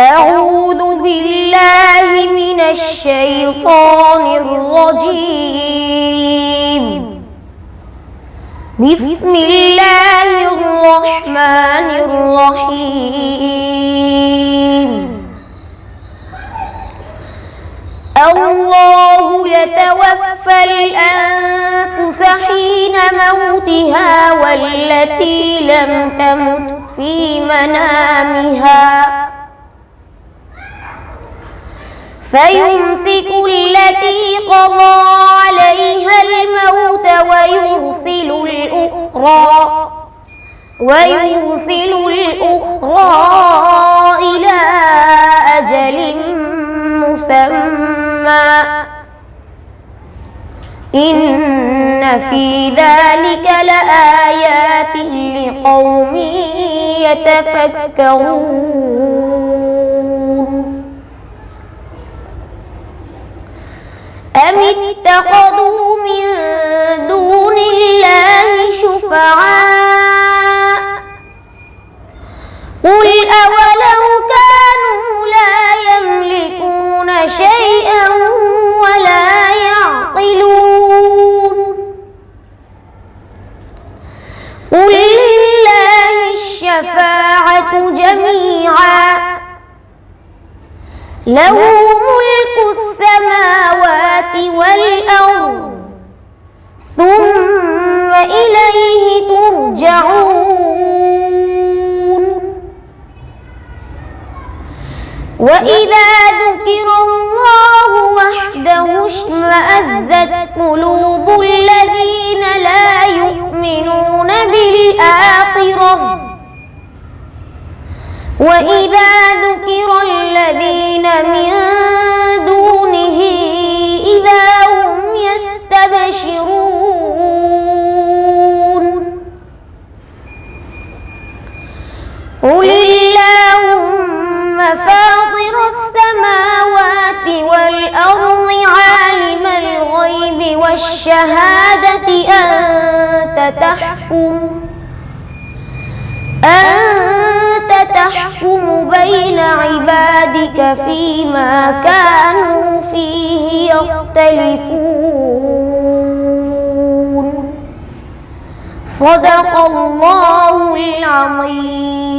أعوذ بالله من الشيطان الرجيم بسم الله الرحمن الرحيم الله يتوفى الأنفس حين موتها والتي لم تمت في منامها فيمسك التي قضى عليها الموت ويرسل الأخرى إلى أجل مسمى إن في ذلك لآيات لقوم يتفكرون أم اتخذوا من دون الله شفعاء قل أولو كانوا لا يملكون شيئا ولا يعقلون قل لله الشفاعة جميعا له ملك السماوات والأرض ثم إليه ترجعون وإذا ذكر الله وحده اشمأزت قلوب الذين لا يؤمنون بالآخرة وإذا ذكر الذين من دونه إذا هم يستبشرون قل اللهم فاطر السماوات والأرض عالم الغيب والشهادة أنت تحكم بين عبادك فيما كانوا فيه يختلفون صدق الله العظيم.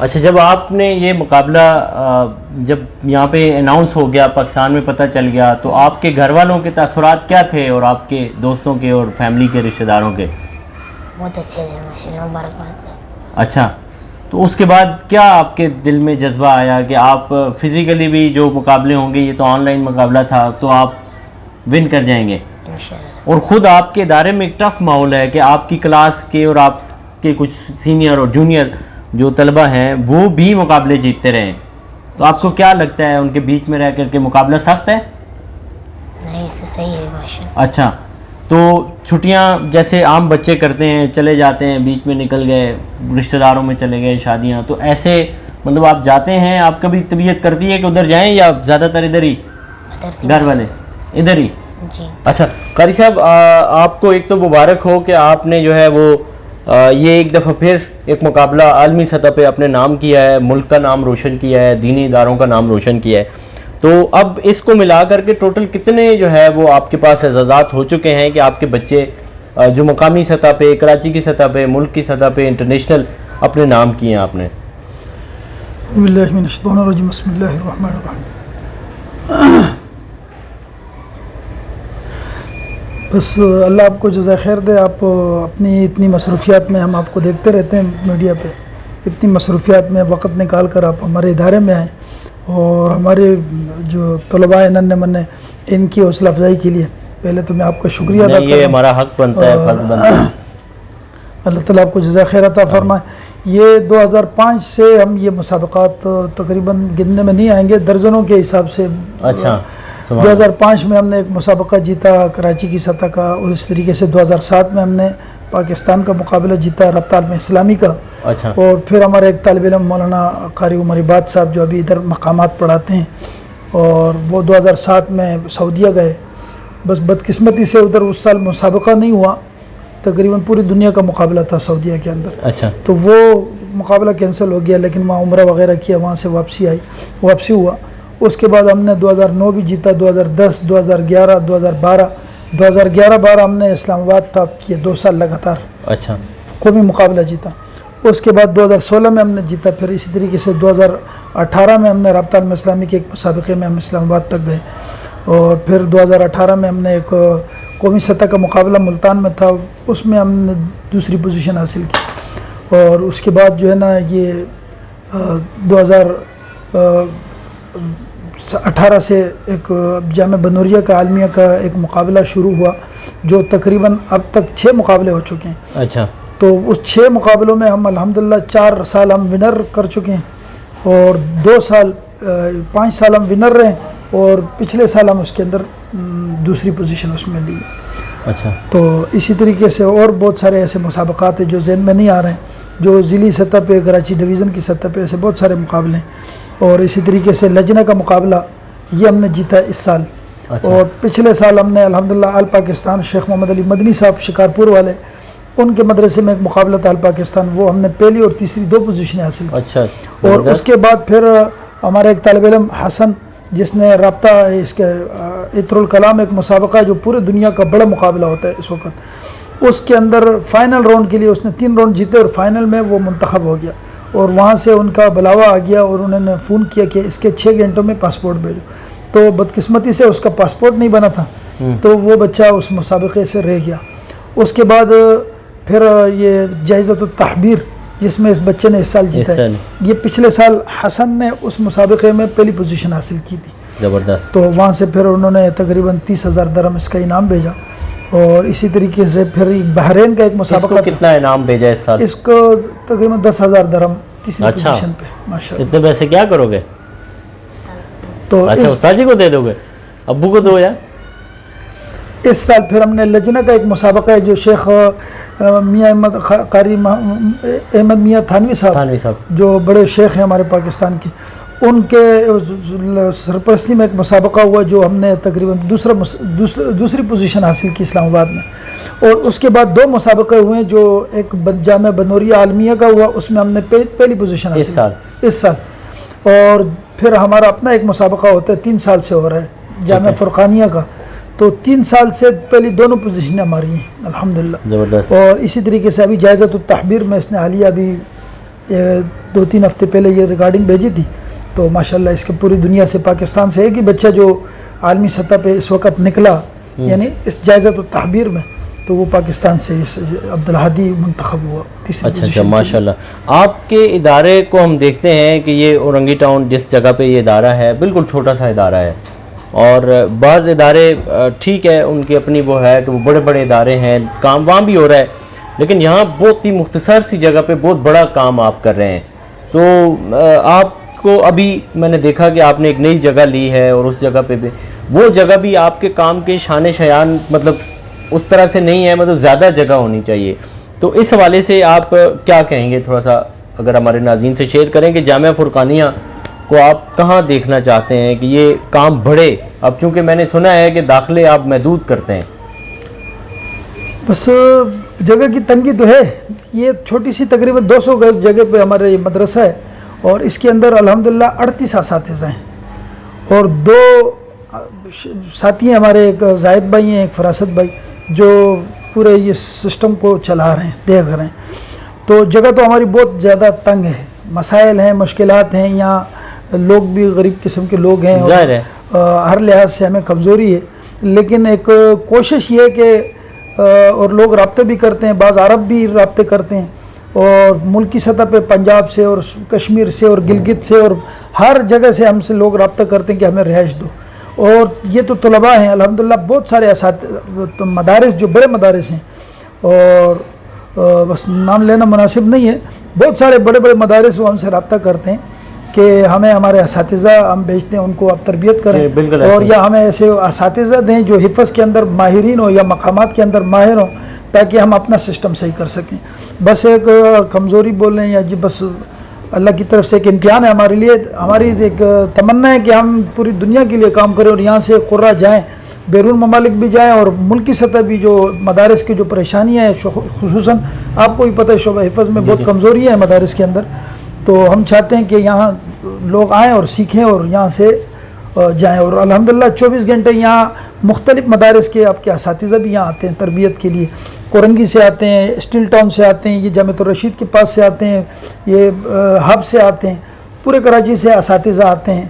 اچھا، جب آپ نے یہ مقابلہ جب یہاں پہ اناؤنس ہو گیا، پاکستان میں پتہ چل گیا، تو آپ کے گھر والوں کے تاثرات کیا تھے اور آپ کے دوستوں کے اور فیملی کے رشتہ داروں کے؟ بہت اچھے تھے ماشاءاللہ، مبارکباد. اچھا، تو اس کے بعد کیا آپ کے دل میں جذبہ آیا کہ آپ فزیکلی بھی جو مقابلے ہوں گے، یہ تو آن لائن مقابلہ تھا، تو آپ ون کر جائیں گے؟ انشاءاللہ. اور خود آپ کے ادارے میں ایک ٹف ماحول ہے کہ آپ کی کلاس کے اور آپ کے کچھ سینئر اور جونیئر جو طلبہ ہیں وہ بھی مقابلے جیتتے رہے، تو آپ کو کیا لگتا ہے ان کے بیچ میں رہ کر کے مقابلہ سخت ہے؟ نہیں، اس سے صحیح ہے ماشاءاللہ. اچھا، تو چھٹیاں جیسے عام بچے کرتے ہیں، چلے جاتے ہیں، بیچ میں نکل گئے، رشتہ داروں میں چلے گئے، شادیاں، تو ایسے مطلب آپ جاتے ہیں، آپ کبھی طبیعت کرتی ہے کہ ادھر جائیں یا زیادہ تر ادھر ہی ادھر سے گھر والے ادھر ہی؟ جی. اچھا قاری صاحب، آپ کو ایک تو مبارک ہو کہ آپ نے جو ہے وہ یہ ایک دفعہ پھر ایک مقابلہ عالمی سطح پہ اپنے نام کیا ہے، ملک کا نام روشن کیا ہے، دینی اداروں کا نام روشن کیا ہے. تو اب اس کو ملا کر کے ٹوٹل کتنے جو ہے وہ آپ کے پاس اعزازات ہو چکے ہیں کہ آپ کے بچے جو مقامی سطح پہ، کراچی کی سطح پہ، ملک کی سطح پہ، انٹرنیشنل اپنے نام کیے ہیں آپ نے؟ باللہ من الشیطان الرجیم، بسم اللہ الرحمن الرحیم. بس اللہ آپ کو جزائے خیر دے. آپ اپنی اتنی مصروفیات میں، ہم آپ کو دیکھتے رہتے ہیں میڈیا پہ، اتنی مصروفیات میں وقت نکال کر آپ ہمارے ادارے میں آئیں اور ہمارے جو طلباء ننھے منھے ان کی حوصلہ افزائی کے لیے پہلے تو میں آپ کا شکریہ ادا کرتا ہوں. یہ ہمارا حق بنتا ہے، فرض بنتا ہے. اللہ تعالیٰ آپ کو جزائے خیر عطا فرمائے. یہ 2005 سے ہم یہ مسابقات تقریباً گننے میں نہیں آئیں گے، درجنوں کے حساب سے. اچھا، 2005 میں ہم نے ایک مسابقہ جیتا کراچی کی سطح کا، اور اس طریقے سے 2007 میں ہم نے پاکستان کا مقابلہ جیتا رابطہ عالم اسلامی کا. اچھا، اور پھر ہمارے ایک طالب علم مولانا قاری عمر عباد صاحب جو ابھی ادھر مقامات پڑھاتے ہیں، اور وہ 2007 میں سعودیہ گئے. بس بدقسمتی سے ادھر اس سال مسابقہ نہیں ہوا، تقریباً پوری دنیا کا مقابلہ تھا سعودیہ کے اندر. اچھا، تو وہ مقابلہ کینسل ہو گیا، لیکن وہاں عمرہ وغیرہ کیا، وہاں سے واپسی ہوا. اس کے بعد ہم نے 2009 بھی جیتا، 2010، 2011، 2012 ہم نے اسلام آباد ٹاپ کیے 2 سال لگاتار. اچھا، قومی مقابلہ جیتا. اس کے بعد 2016 میں ہم نے جیتا. پھر اسی طریقے سے 2018 میں ہم نے رابطہ عالم اسلامی کے ایک مسابقے میں ہم اسلام آباد تک گئے. اور پھر 2018 میں ہم نے ایک قومی سطح کا مقابلہ ملتان میں تھا، اس میں ہم نے دوسری پوزیشن حاصل کی. اور اس کے بعد جو ہے نا یہ 2018 سے ایک جامعہ بنوریہ کا عالمیہ کا ایک مقابلہ شروع ہوا، جو تقریباً اب تک 6 مقابلے ہو چکے ہیں. اچھا، تو اس 6 مقابلوں میں ہم الحمدللہ 4 سال ہم ونر کر چکے ہیں، اور 5 سال ہم ونر رہے، اور پچھلے سال ہم اس کے اندر دوسری پوزیشن اس میں لی. اچھا، تو اسی طریقے سے اور بہت سارے ایسے مسابقات ہیں جو ذہن میں نہیں آ رہے ہیں، جو ضلعی سطح پہ، کراچی ڈویژن کی سطح پہ ایسے بہت سارے مقابلے ہیں. اور اسی طریقے سے لجنہ کا مقابلہ یہ ہم نے جیتا اس سال. اور پچھلے سال ہم نے الحمدللہ آل پاکستان شیخ محمد علی مدنی صاحب شکارپور والے، ان کے مدرسے میں ایک مقابلہ تھا آل پاکستان، وہ ہم نے پہلی اور تیسری 2 پوزیشنیں حاصل کی. اچھا. اور اس کے بعد پھر ہمارا ایک طالب علم حسن، جس نے رابطہ اس کے عطر الکلام ایک مسابقہ ہے جو پورے دنیا کا بڑا مقابلہ ہوتا ہے اس وقت، اس کے اندر فائنل راؤنڈ کے لیے اس نے 3 راؤنڈ جیتے، اور فائنل میں وہ منتخب ہو گیا. اور وہاں سے ان کا بلاوا آ گیا، اور انہوں نے فون کیا کہ اس کے 6 گھنٹوں میں پاسپورٹ بھیجو. تو بدقسمتی سے اس کا پاسپورٹ نہیں بنا تھا، تو وہ بچہ اس مسابقے سے رہ گیا. اس کے بعد پھر یہ جائزۃ التحبیر جس میں اس بچے نے اس سال جیتا ہے، یہ پچھلے سال حسن نے اس مسابقے میں پہلی پوزیشن حاصل کی تھی. زبردست. تو وہاں سے پھر انہوں نے تقریباً 30,000 درہم اس کا انعام بھیجا. اور اسی طریقے سے پھر بحرین کا ایک مسابقہ، اس کو کتنا انعام بھیجا اس سال؟ اس کو تقریباً 10,000 درہم تیسری پوزیشن پہ. ماشاءاللہ. اتنے پیسے کیا کرو گے؟ تو اچھا، استاد جی کو دے دو گے؟ ابو کو دو یا؟ اس سال پھر ہم نے لجنہ کا ایک مسابقہ ہے جو شیخ میاں احمد قاری احمد میاں تھانوی صاحب جو بڑے شیخ ہیں ہمارے پاکستان کے، ان کے سرپرستی میں ایک مسابقہ ہوا جو ہم نے تقریباً دوسری پوزیشن حاصل کی اسلام آباد میں. اور اس کے بعد 2 مسابقے ہوئے جو ایک جامعہ بنوریہ عالمیہ کا ہوا، اس میں ہم نے پہلی پوزیشن حاصل کی اس سال. اور پھر ہمارا اپنا ایک مسابقہ ہوتا ہے 3 سال سے ہو رہا ہے جامعہ فرقانیہ کا، تو 3 سال سے پہلی دونوں پوزیشنیں ہماری ہیں الحمدللہ. زبردست. اور اسی طریقے سے ابھی جائزۃ التحبیر میں اس نے حالیہ ابھی 2-3 ہفتے پہلے یہ ریکارڈنگ بھیجی تھی. تو ماشاءاللہ اس کے پوری دنیا سے پاکستان سے ایک ہی بچہ جو عالمی سطح پہ اس وقت نکلا یعنی اس جائزۃ التحبیر میں, تو وہ پاکستان سے عبدالہادی منتخب ہوا. اچھا ماشاءاللہ. آپ کے ادارے کو ہم دیکھتے ہیں کہ یہ اورنگی ٹاؤن جس جگہ پہ یہ ادارہ ہے بالکل چھوٹا سا ادارہ ہے, اور بعض ادارے ٹھیک ہے ان کی اپنی وہ ہے کہ وہ بڑے بڑے ادارے ہیں, کام وہاں بھی ہو رہا ہے, لیکن یہاں بہت ہی مختصر سی جگہ پہ بہت بڑا کام آپ کر رہے ہیں. تو آپ کو ابھی میں نے دیکھا کہ آپ نے ایک نئی جگہ لی ہے, اور اس جگہ پہ بھی وہ جگہ بھی آپ کے کام کے شان شیان مطلب اس طرح سے نہیں ہے, مطلب زیادہ جگہ ہونی چاہیے. تو اس حوالے سے آپ کیا کہیں گے, تھوڑا سا اگر ہمارے ناظرین سے شیئر کریں کہ جامعہ فرقانیہ کو آپ کہاں دیکھنا چاہتے ہیں کہ یہ کام بڑھے. اب چونکہ میں نے سنا ہے کہ داخلے آپ محدود کرتے ہیں. بس جگہ کی تنگی تو ہے. یہ چھوٹی سی تقریباً 200 گز جگہ پہ ہمارا یہ مدرسہ ہے, اور اس کے اندر الحمدللہ 38 اساتذہ ہیں, اور 2 ساتھی ہیں ہمارے, ایک زاہد بھائی ہیں, ایک فراست بھائی, جو پورے یہ سسٹم کو چلا رہے ہیں, دیکھ رہے ہیں. تو جگہ تو ہماری بہت زیادہ تنگ ہے, مسائل ہیں, مشکلات ہیں, یہاں لوگ بھی غریب قسم کے لوگ ہیں, اور ہر لحاظ سے ہمیں کمزوری ہے. لیکن ایک کوشش یہ ہے کہ اور لوگ رابطے بھی کرتے ہیں, بعض عرب بھی رابطے کرتے ہیں, اور ملکی سطح پہ پنجاب سے اور کشمیر سے اور گلگت سے اور ہر جگہ سے ہم سے لوگ رابطہ کرتے ہیں کہ ہمیں رہائش دو. اور یہ تو طلباء ہیں الحمدللہ, بہت سارے مدارس جو بڑے مدارس ہیں, اور بس نام لینا مناسب نہیں ہے, بہت سارے بڑے بڑے مدارس وہ ہم سے رابطہ کرتے ہیں کہ ہمیں ہمارے اساتذہ ہم بھیجتے ہیں, ان کو آپ تربیت کریں, اور یا ہمیں ایسے اساتذہ دیں جو حفظ کے اندر ماہرین ہوں یا مقامات کے اندر ماہر ہوں, تاکہ ہم اپنا سسٹم صحیح کر سکیں. بس ایک کمزوری بول رہے ہیں یا جی بس اللہ کی طرف سے ایک امتحان ہے ہمارے لیے. ہماری ایک تمنا ہے کہ ہم پوری دنیا کے لیے کام کریں, اور یہاں سے قرہ جائیں, بیرون ممالک بھی جائیں, اور ملکی سطح بھی جو مدارس کی جو پریشانیاں ہیں, خصوصاً آپ کو بھی پتہ ہے شعبہ حفظ میں بہت کمزوری ہے مدارس کے اندر, تو ہم چاہتے ہیں کہ یہاں لوگ آئیں اور سیکھیں اور یہاں سے جائیں. اور الحمدللہ 24 گھنٹے یہاں مختلف مدارس کے آپ کے اساتذہ بھی یہاں آتے ہیں تربیت کے لیے. کورنگی سے آتے ہیں, اسٹیل ٹاؤن سے آتے ہیں, یہ جامعۃ الرشید کے پاس سے آتے ہیں, یہ ہب سے آتے ہیں, پورے کراچی سے اساتذہ آتے ہیں.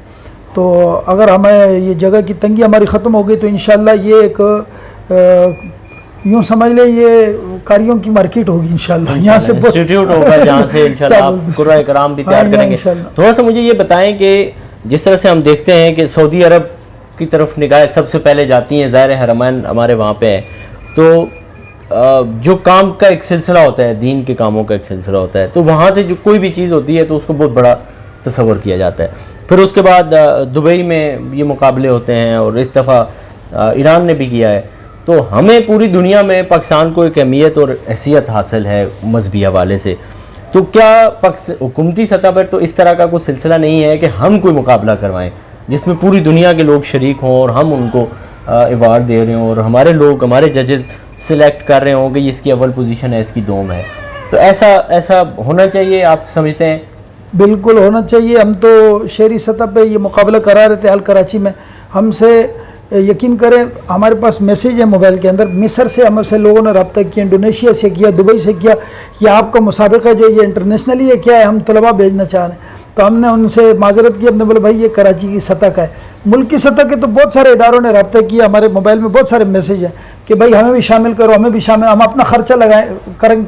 تو اگر ہمیں یہ جگہ کی تنگی ہماری ختم ہو گئی تو انشاءاللہ یہ ایک یوں سمجھ لیں یہ کاریوں کی مارکیٹ ہوگی انشاءاللہ. یہاں سے انسٹیٹیوٹ ہوگا جہاں سے انشاءاللہ آپ قرآن کرام بھی تیار کریں گے. تھوڑا سا مجھے یہ بتائیں کہ جس طرح سے ہم دیکھتے ہیں کہ سعودی عرب کی طرف نگاہیں سب سے پہلے جاتی ہیں, ظاہر حرمین ہمارے وہاں پہ ہے, تو جو کام کا ایک سلسلہ ہوتا ہے, دین کے کاموں کا ایک سلسلہ ہوتا ہے, تو وہاں سے جو کوئی بھی چیز ہوتی ہے تو اس کو بہت بڑا تصور کیا جاتا ہے. پھر اس کے بعد دبئی میں یہ مقابلے ہوتے ہیں, اور اس دفعہ ایران نے بھی کیا ہے. تو ہمیں پوری دنیا میں پاکستان کو ایک اہمیت اور حیثیت حاصل ہے مذہبی حوالے سے. تو کیا حکومتی سطح پر تو اس طرح کا کوئی سلسلہ نہیں ہے کہ ہم کوئی مقابلہ کروائیں جس میں پوری دنیا کے لوگ شریک ہوں, اور ہم ان کو ایوارڈ دے رہے ہوں, اور ہمارے لوگ ہمارے ججز سلیکٹ کر رہے ہوں کہ اس کی اول پوزیشن ہے, اس کی دوم ہے. تو ایسا ہونا چاہیے, آپ سمجھتے ہیں؟ بالکل ہونا چاہیے. ہم تو شہری سطح پہ یہ مقابلہ کرا رہے تھے حال کراچی میں. ہم سے یقین کریں ہمارے پاس میسیج ہے موبائل کے اندر, مصر سے ہم سے لوگوں نے رابطہ کیا, انڈونیشیا سے کیا, دبئی سے کیا, یہ آپ کا مسابقہ جو یہ انٹرنیشنلی ہے کیا ہے, ہم طلباء بھیجنا چاہ رہے ہیں. تو ہم نے ان سے معذرت کی, ہم نے بولا بھائی یہ کراچی کی سطح کا ہے. ملک کی سطح کے تو بہت سارے اداروں نے رابطہ کیا, ہمارے موبائل میں بہت سارے میسیج ہیں کہ بھائی ہمیں بھی شامل کرو, ہمیں بھی شامل, ہم اپنا خرچہ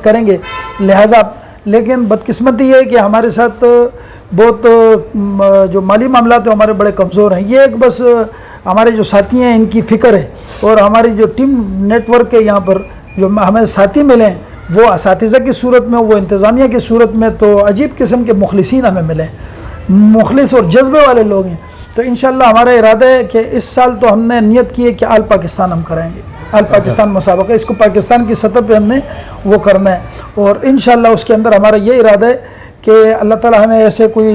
کریں گے. لہٰذا لیکن بدقسمتی یہ ہے کہ ہمارے ساتھ بہت جو مالی معاملات ہیں ہمارے بڑے کمزور ہیں. یہ ایک بس ہمارے جو ساتھی ہیں ان کی فکر ہے, اور ہماری جو ٹیم نیٹ ورک ہے یہاں پر جو ہمیں ساتھی ملے ہیں وہ اساتذہ کی صورت میں, وہ انتظامیہ کی صورت میں, تو عجیب قسم کے مخلصین ہمیں ملے, مخلص اور جذبے والے لوگ ہیں. تو انشاءاللہ ہمارا ارادہ ہے کہ اس سال تو ہم نے نیت کی ہے کہ آل پاکستان ہم کرائیں گے, آل پاکستان مسابقہ, اس کو پاکستان کی سطح پہ ہم نے وہ کرنا ہے. اور انشاءاللہ اس کے اندر ہمارا یہ ارادہ ہے کہ اللہ تعالیٰ ہمیں ایسے کوئی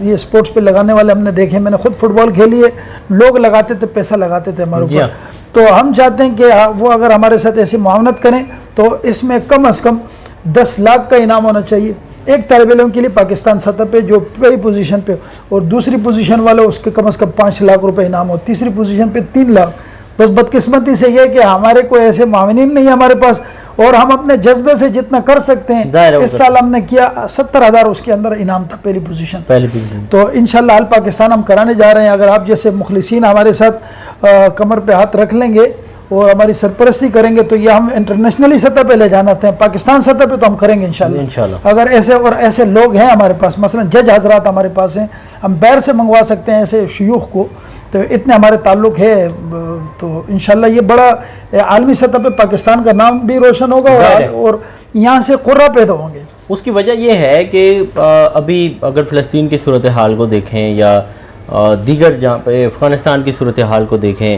یہ اسپورٹس پہ لگانے والے ہم نے دیکھے, میں نے خود فٹ بال کھیلی ہے, لوگ لگاتے تھے, پیسہ لگاتے تھے ہمارے اوپر. تو ہم چاہتے ہیں کہ وہ اگر ہمارے ساتھ ایسی معاونت کریں تو اس میں کم از کم 10 لاکھ کا انعام ہونا چاہیے ایک طالب علم کے لیے پاکستان سطح پہ جو پہلی پوزیشن پہ, اور دوسری پوزیشن والا اس کے کم از کم 5 لاکھ روپے انعام ہو, تیسری پوزیشن پہ 3 لاکھ, بس بدقسمتی سے یہ کہ ہمارے کوئی ایسے معاونین نہیں ہمارے پاس، اور ہم اپنے جذبے سے جتنا کر سکتے ہیں، اس سال ہم نے کیا 70,000 اس کے اندر انعام تھا پہلی پوزیشن، تو انشاءاللہ آل پاکستان ہم کرانے جا رہے ہیں۔ اگر آپ جیسے مخلصین ہمارے ساتھ کمر پہ ہاتھ رکھ لیں گے اور ہماری سرپرستی کریں گے تو یہ ہم انٹرنیشنلی سطح پہ لے جانا تھے، پاکستان سطح پہ تو ہم کریں گے انشاءاللہ۔ اگر ایسے لوگ ہیں ہمارے پاس، مثلا جج حضرات ہمارے پاس ہیں، ہم باہر سے منگوا سکتے ہیں ایسے شیوخ کو، تو اتنے ہمارے تعلق ہے، تو انشاءاللہ یہ بڑا عالمی سطح پہ پاکستان کا نام بھی روشن ہوگا اور یہاں سے قرہ پیدا ہوں گے۔ اس کی وجہ یہ ہے کہ ابھی اگر فلسطین کی صورتحال کو دیکھیں یا دیگر جہاں پہ افغانستان کی صورتحال کو دیکھیں،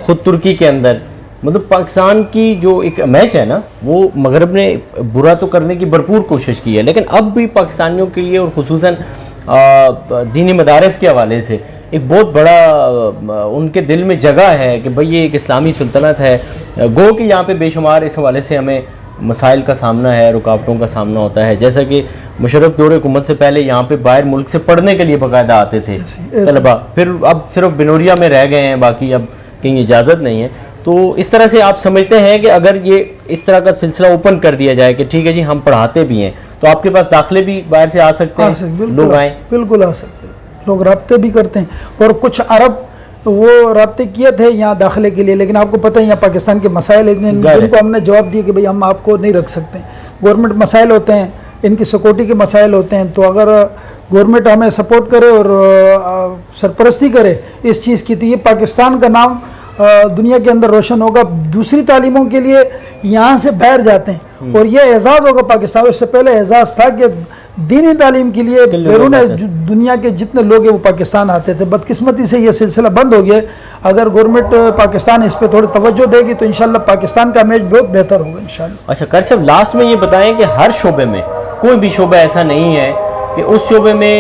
خود ترکی کے اندر مطلب پاکستان کی جو ایک میچ ہے نا، وہ مغرب نے برا تو کرنے کی بھرپور کوشش کی ہے، لیکن اب بھی پاکستانیوں کے لیے اور خصوصاً دینی مدارس کے حوالے سے ایک بہت بڑا ان کے دل میں جگہ ہے کہ بھئی یہ ایک اسلامی سلطنت ہے، گو کہ یہاں پہ بے شمار اس حوالے سے ہمیں مسائل کا سامنا ہے، رکاوٹوں کا سامنا ہوتا ہے، جیسا کہ مشرف دور حکومت سے پہلے یہاں پہ باہر ملک سے پڑھنے کے لیے باقاعدہ آتے تھے طلبہ، پھر اب صرف بنوریا میں رہ گئے ہیں، باقی اب کہیں اجازت نہیں ہے۔ تو اس طرح سے آپ سمجھتے ہیں کہ اگر یہ اس طرح کا سلسلہ اوپن کر دیا جائے کہ ٹھیک ہے جی ہم پڑھاتے بھی ہیں، تو آپ کے پاس داخلے بھی باہر سے آ سکتے ہیں، لوگ آئیں؟ بالکل آ سکتے ہیں، لوگ رابطے بھی کرتے ہیں، اور کچھ عرب وہ رابطے کیے تھے یہاں داخلے کے لیے، لیکن آپ کو پتہ ہے یہاں پاکستان کے مسائل اتنے، جن کو ہم نے جواب دیا کہ بھئی ہم آپ کو نہیں رکھ سکتے، گورنمنٹ مسائل ہوتے ہیں، ان کی سیکورٹی کے مسائل ہوتے ہیں، تو اگر گورنمنٹ ہمیں سپورٹ کرے اور سرپرستی کرے اس چیز کی، تو یہ پاکستان کا نام دنیا کے اندر روشن ہوگا۔ دوسری تعلیموں کے لیے یہاں سے باہر جاتے ہیں اور یہ اعزاز ہوگا پاکستان، اس سے پہلے اعزاز تھا کہ دینی تعلیم کے لیے بیرون دنیا کے جتنے لوگ ہیں وہ پاکستان آتے تھے۔ بدقسمتی سے یہ سلسلہ بند ہو گیا، اگر گورنمنٹ پاکستان اس پہ تھوڑی توجہ دے گی تو انشاءاللہ پاکستان کا امیج بہت بہتر ہوگا انشاءاللہ۔ اچھا قاری صاحب، لاسٹ میں یہ بتائیں کہ ہر شعبے میں کوئی بھی شعبہ ایسا نہیں ہے کہ اس شعبے میں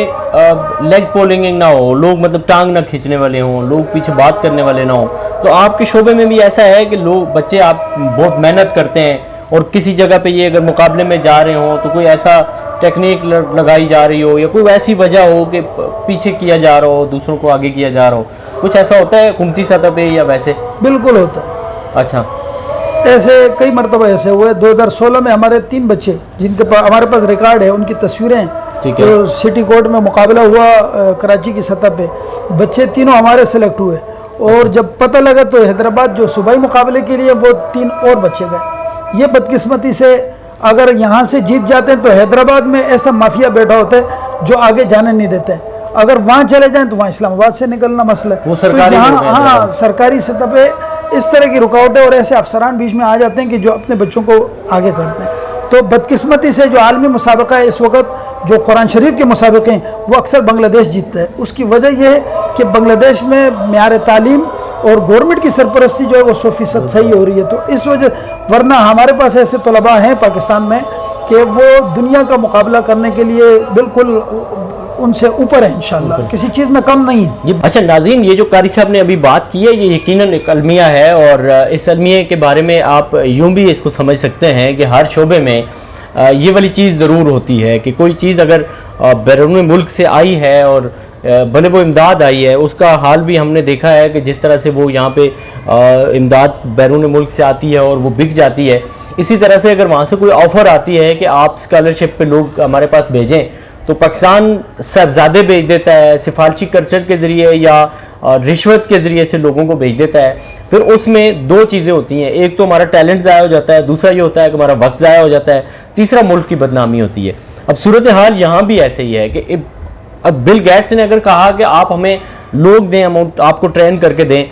لیگ پولنگ نہ ہو، لوگ مطلب ٹانگ نہ کھینچنے والے ہوں، لوگ پیچھے بات کرنے والے نہ ہوں، تو آپ کے شعبے میں بھی ایسا ہے کہ لوگ بچے آپ بہت محنت کرتے ہیں اور کسی جگہ پہ یہ اگر مقابلے میں جا رہے ہوں تو کوئی ایسا ٹیکنیک لگائی جا رہی ہو یا کوئی ایسی وجہ ہو کہ پیچھے کیا جا رہا ہو، دوسروں کو آگے کیا جا رہا ہو، کچھ ایسا ہوتا ہے حکومتی سطح پہ یا ویسے؟ بالکل ہوتا ہے، اچھا ایسے کئی مرتبہ ایسے ہوئے۔ 2016 میں ہمارے 3 بچے جن کے ہمارے پاس ریکارڈ ہے، ان کی تصویریں، تو سٹی کورٹ میں مقابلہ ہوا کراچی کی سطح پہ، بچے تینوں ہمارے سلیکٹ ہوئے، اور جب پتہ لگا تو حیدرآباد جو صوبائی مقابلے کے لیے وہ 3 اور بچے گئے۔ یہ بدقسمتی سے اگر یہاں سے جیت جاتے ہیں تو حیدرآباد میں ایسا مافیا بیٹھا ہوتا ہے جو آگے جانے نہیں دیتے ہیں، اگر وہاں چلے جائیں تو وہاں اسلام آباد سے نکلنا مسئلہ ہے، تو یہاں سرکاری سطح پہ اس طرح کی رکاوٹیں اور ایسے افسران بیچ میں آ جاتے ہیں کہ جو اپنے بچوں کو آگے کرتے ہیں۔ تو بدقسمتی سے جو عالمی مسابقہ ہے اس وقت، جو قرآن شریف کے مسابقے ہیں، وہ اکثر بنگلہ دیش جیتتا ہے۔ اس کی وجہ یہ ہے کہ بنگلہ دیش میں معیار تعلیم اور گورنمنٹ کی سرپرستی جو ہے وہ 100% صحیح ہو رہی ہے، تو اس وجہ، ورنہ ہمارے پاس ایسے طلباء ہیں پاکستان میں کہ وہ دنیا کا مقابلہ کرنے کے لیے بالکل ان سے اوپر ہے، انشاءاللہ کسی چیز میں کم نہیں ہے۔ اچھا ناظرین، یہ جو قاری صاحب نے ابھی بات کی ہے یہ یقیناً ایک المیہ ہے، اور اس المیہ کے بارے میں آپ یوں بھی اس کو سمجھ سکتے ہیں کہ ہر شعبے میں یہ والی چیز ضرور ہوتی ہے کہ کوئی چیز اگر بیرون ملک سے آئی ہے اور بھلے وہ امداد آئی ہے، اس کا حال بھی ہم نے دیکھا ہے کہ جس طرح سے وہ یہاں پہ امداد بیرون ملک سے آتی ہے اور وہ بک جاتی ہے، اسی طرح سے اگر وہاں سے کوئی آفر آتی ہے کہ آپ اسکالرشپ پہ لوگ ہمارے پاس بھیجیں تو پاکستان صاحبزادے بھیج دیتا ہے، سفارشی کلچر کے ذریعے یا رشوت کے ذریعے سے لوگوں کو بھیج دیتا ہے۔ پھر اس میں 2 چیزیں ہوتی ہیں، ایک تو ہمارا ٹیلنٹ ضائع ہو جاتا ہے، دوسرا یہ ہوتا ہے کہ ہمارا وقت ضائع ہو جاتا ہے، تیسرا ملک کی بدنامی ہوتی ہے۔ اب صورتحال یہاں بھی ایسے ہی ہے کہ اب بل گیٹس نے اگر کہا کہ آپ ہمیں لوگ دیں، ہم آپ کو ٹرین کر کے دیں،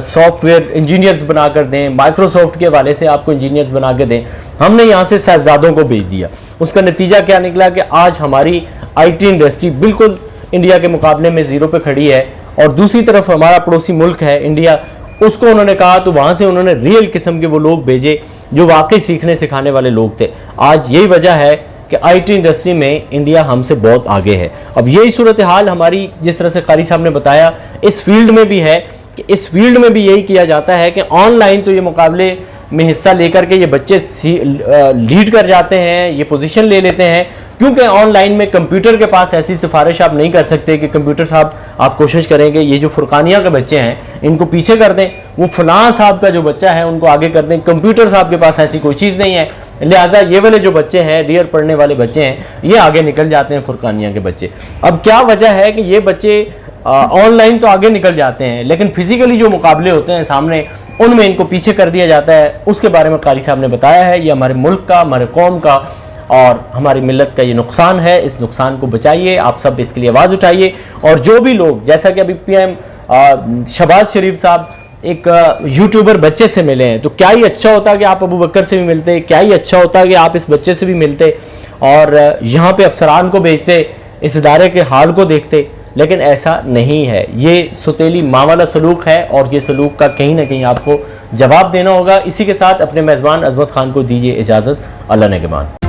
سافٹ ویئر انجینئرز بنا کر دیں، مائکروسافٹ کے حوالے سے آپ کو انجینئرز بنا کے دیں، ہم نے یہاں سے صاحبزادوں کو بھیج دیا۔ اس کا نتیجہ کیا نکلا کہ آج ہماری آئی ٹی انڈسٹری بالکل انڈیا کے مقابلے میں 0 پہ کھڑی ہے، اور دوسری طرف ہمارا پڑوسی ملک ہے انڈیا، اس کو انہوں نے کہا تو وہاں سے انہوں نے ریئل قسم کے وہ لوگ بھیجے جو واقعی سیکھنے سکھانے والے لوگ تھے۔ آج یہی وجہ ہے کہ آئی ٹی انڈسٹری میں انڈیا ہم سے بہت آگے ہے۔ اب یہی صورتحال ہماری، جس طرح سے قاری صاحب نے بتایا، اس فیلڈ میں بھی ہے کہ اس فیلڈ میں بھی یہی کیا جاتا ہے کہ آن لائن تو یہ مقابلے میں حصہ لے کر کے یہ بچے لیڈ کر جاتے ہیں، یہ پوزیشن لے لیتے ہیں، کیونکہ آن لائن میں کمپیوٹر کے پاس ایسی سفارش آپ نہیں کر سکتے کہ کمپیوٹر صاحب آپ کوشش کریں کہ یہ جو فرقانیہ کے بچے ہیں ان کو پیچھے کر دیں، وہ فلاں صاحب کا جو بچہ ہے ان کو آگے کر دیں. کمپیوٹر صاحب کے پاس ایسی کوئی چیز نہیں ہے، لہٰذا یہ والے جو بچے ہیں ریئر پڑھنے والے بچے ہیں یہ آگے نکل جاتے ہیں فرقانیہ کے بچے. اب کیا وجہ ہے کہ یہ بچے آن لائن تو آگے نکل جاتے ہیں لیکن فزیکلی جو مقابلے ہوتے ہیں سامنے ان میں ان کو پیچھے کر دیا جاتا ہے؟ اس کے بارے میں قاری صاحب نے بتایا ہے. یہ ہمارے ملک کا، ہمارے قوم کا اور ہماری ملت کا یہ نقصان ہے. اس نقصان کو بچائیے، آپ سب اس کے لیے آواز اٹھائیے. اور جو بھی لوگ، جیسا کہ ابھی پی ایم شہباز شریف صاحب ایک یوٹیوبر بچے سے ملے ہیں، تو کیا ہی اچھا ہوتا کہ آپ ابو بکر سے بھی ملتے، کیا ہی اچھا ہوتا کہ آپ اس بچے سے بھی ملتے اور یہاں پہ افسران کو بھیجتے، اس ادارے کے حال کو دیکھتے. لیکن ایسا نہیں ہے، یہ ستیلی ماں والا سلوک ہے اور یہ سلوک کا کہیں نہ کہیں آپ کو جواب دینا ہوگا. اسی کے ساتھ اپنے میزبان عظمت خان کو دیجیے اجازت. اللہ نگہبان.